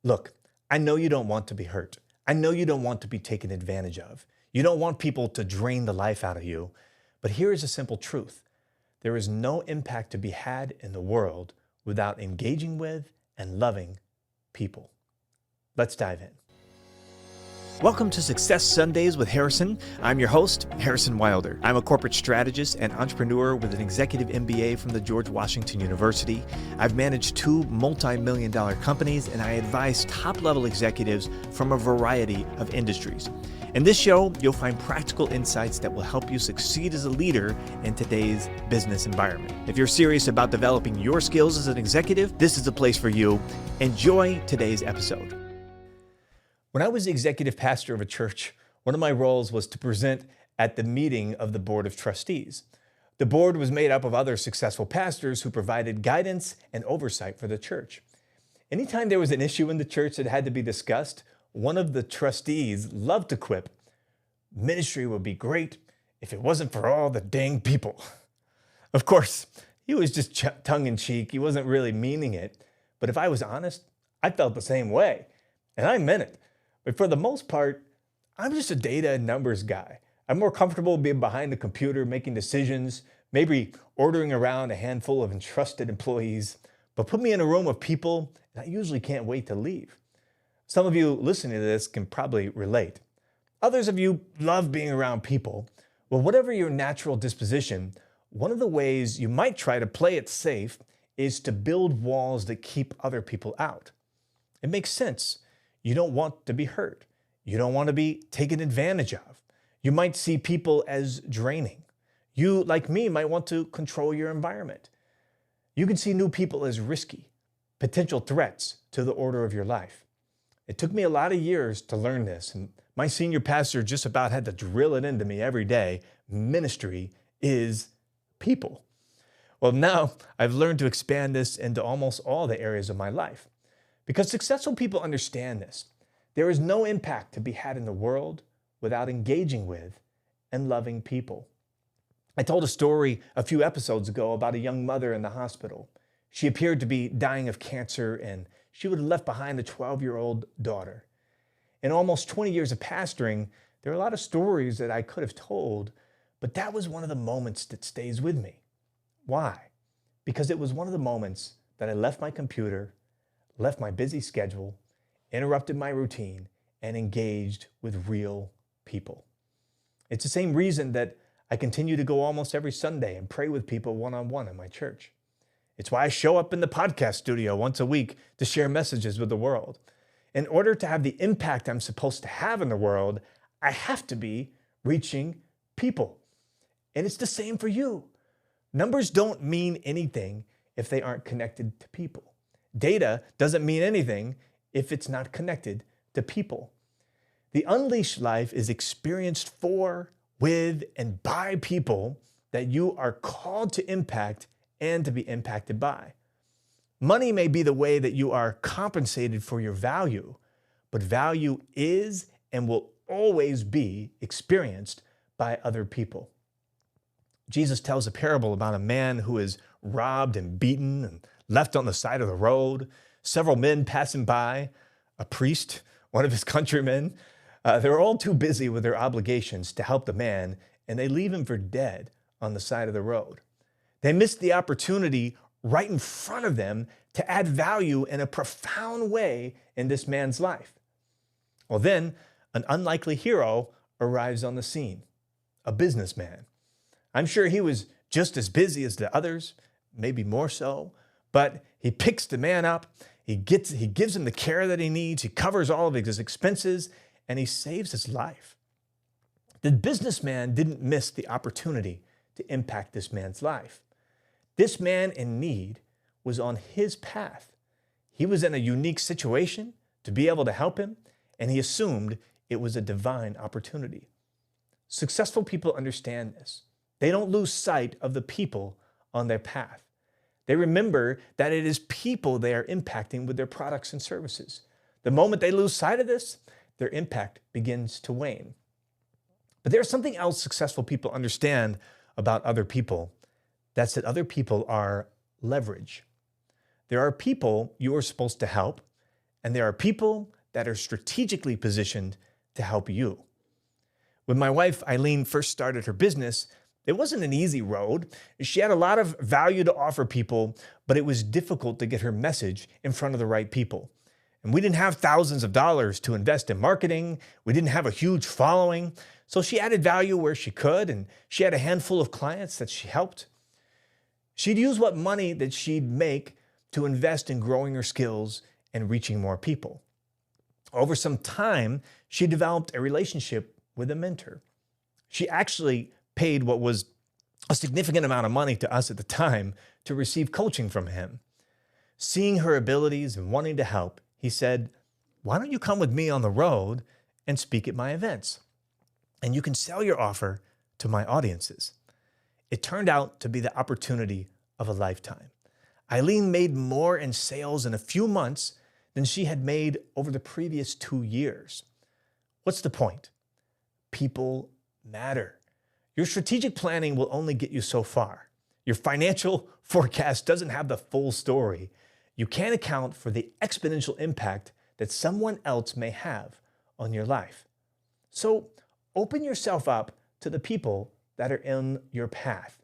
Look, I know you don't want to be hurt. I know you don't want to be taken advantage of. You don't want people to drain the life out of you. But here is a simple truth. There is no impact to be had in the world without engaging with and loving people. Let's dive in. Welcome to Success Sundays with Harrison. I'm your host, Harrison Wilder. I'm a corporate strategist and entrepreneur with an executive MBA from the George Washington University. I've managed two multi-million-dollar companies, and I advise top-level executives from a variety of industries. In this show, you'll find practical insights that will help you succeed as a leader in today's business environment. If you're serious about developing your skills as an executive, this is the place for you. Enjoy today's episode. When I was the executive pastor of a church, one of my roles was to present at the meeting of the board of trustees. The board was made up of other successful pastors who provided guidance and oversight for the church. Anytime there was an issue in the church that had to be discussed, one of the trustees loved to quip, "Ministry would be great if it wasn't for all the dang people." Of course, he was just tongue-in-cheek. He wasn't really meaning it. But if I was honest, I felt the same way, and I meant it. But for the most part, I'm just a data and numbers guy. I'm more comfortable being behind the computer, making decisions, maybe ordering around a handful of entrusted employees. But put me in a room of people, and I usually can't wait to leave. Some of you listening to this can probably relate. Others of you love being around people. Well, whatever your natural disposition, one of the ways you might try to play it safe is to build walls that keep other people out. It makes sense. You don't want to be hurt. You don't want to be taken advantage of. You might see people as draining. You, like me, might want to control your environment. You can see new people as risky, potential threats to the order of your life. It took me a lot of years to learn this, and my senior pastor just about had to drill it into me every day. Ministry is people. Well, now I've learned to expand this into almost all the areas of my life. Because successful people understand this. There is no impact to be had in the world without engaging with and loving people. I told a story a few episodes ago about a young mother in the hospital. She appeared to be dying of cancer, and she would have left behind a 12-year-old daughter. In almost 20 years of pastoring, there are a lot of stories that I could have told, but that was one of the moments that stays with me. Why? Because it was one of the moments that I left my computer, left my busy schedule, interrupted my routine, and engaged with real people. It's the same reason that I continue to go almost every Sunday and pray with people one-on-one in my church. It's why I show up in the podcast studio once a week to share messages with the world. In order to have the impact I'm supposed to have in the world, I have to be reaching people. And it's the same for you. Numbers don't mean anything if they aren't connected to people. Data doesn't mean anything if it's not connected to people. The unleashed life is experienced for, with, and by people that you are called to impact and to be impacted by. Money may be the way that you are compensated for your value, but value is and will always be experienced by other people. Jesus tells a parable about a man who is robbed and beaten and left on the side of the road, several men passing by, a priest, one of his countrymen. They're all too busy with their obligations to help the man, and they leave him for dead on the side of the road. They missed the opportunity right in front of them to add value in a profound way in this man's life. Well, then an unlikely hero arrives on the scene, a businessman. I'm sure he was just as busy as the others, maybe more so. But he picks the man up, he gives him the care that he needs, he covers all of his expenses, and he saves his life. The businessman didn't miss the opportunity to impact this man's life. This man in need was on his path. He was in a unique situation to be able to help him, and he assumed it was a divine opportunity. Successful people understand this. They don't lose sight of the people on their path. They remember that it is people they are impacting with their products and services. The moment they lose sight of this, their impact begins to wane. But there's something else successful people understand about other people. That's that other people are leverage. There are people you are supposed to help, and there are people that are strategically positioned to help you. When my wife, Eileen, first started her business, it wasn't an easy road. She had a lot of value to offer people, but it was difficult to get her message in front of the right people. And we didn't have thousands of dollars to invest in marketing. We didn't have a huge following. So she added value where she could, and she had a handful of clients that she helped. She'd use what money that she'd make to invest in growing her skills and reaching more people. Over some time, she developed a relationship with a mentor. She actually paid what was a significant amount of money to us at the time to receive coaching from him. Seeing her abilities and wanting to help, he said, "Why don't you come with me on the road and speak at my events? And you can sell your offer to my audiences." It turned out to be the opportunity of a lifetime. Eileen made more in sales in a few months than she had made over the previous 2 years. What's the point? People matter. Your strategic planning will only get you so far. Your financial forecast doesn't have the full story. You can't account for the exponential impact that someone else may have on your life. So open yourself up to the people that are in your path.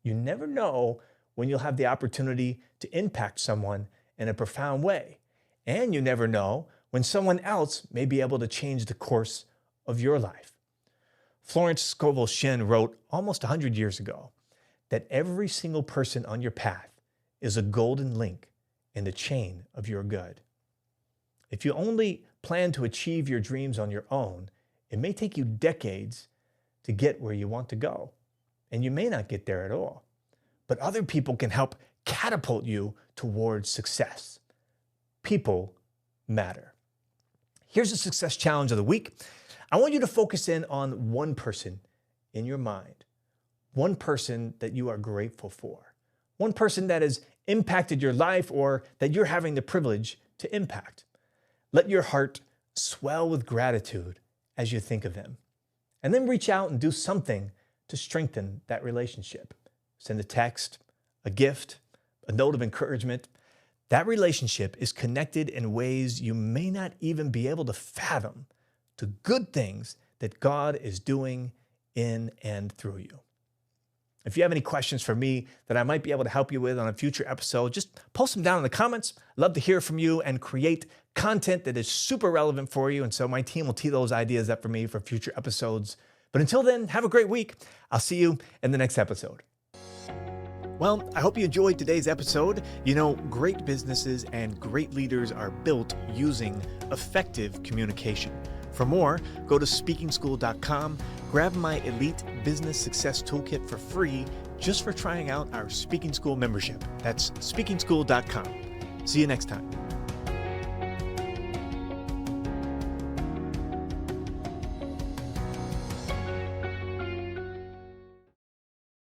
You never know when you'll have the opportunity to impact someone in a profound way. And you never know when someone else may be able to change the course of your life. Florence Scovel Shinn wrote almost 100 years ago that every single person on your path is a golden link in the chain of your good. If you only plan to achieve your dreams on your own, it may take you decades to get where you want to go, and you may not get there at all. But other people can help catapult you towards success. People matter. Here's a success challenge of the week. I want you to focus in on one person in your mind, one person that you are grateful for, one person that has impacted your life or that you're having the privilege to impact. Let your heart swell with gratitude as you think of them. And then reach out and do something to strengthen that relationship. Send a text, a gift, a note of encouragement. That relationship is connected in ways you may not even be able to fathom to good things that God is doing in and through you. If you have any questions for me that I might be able to help you with on a future episode, just post them down in the comments. I'd love to hear from you and create content that is super relevant for you. And so my team will tee those ideas up for me for future episodes. But until then, have a great week. I'll see you in the next episode. Well, I hope you enjoyed today's episode. You know, great businesses and great leaders are built using effective communication. For more, go to speakingschool.com, grab my Elite Business Success Toolkit for free just for trying out our Speaking School membership. That's speakingschool.com. See you next time.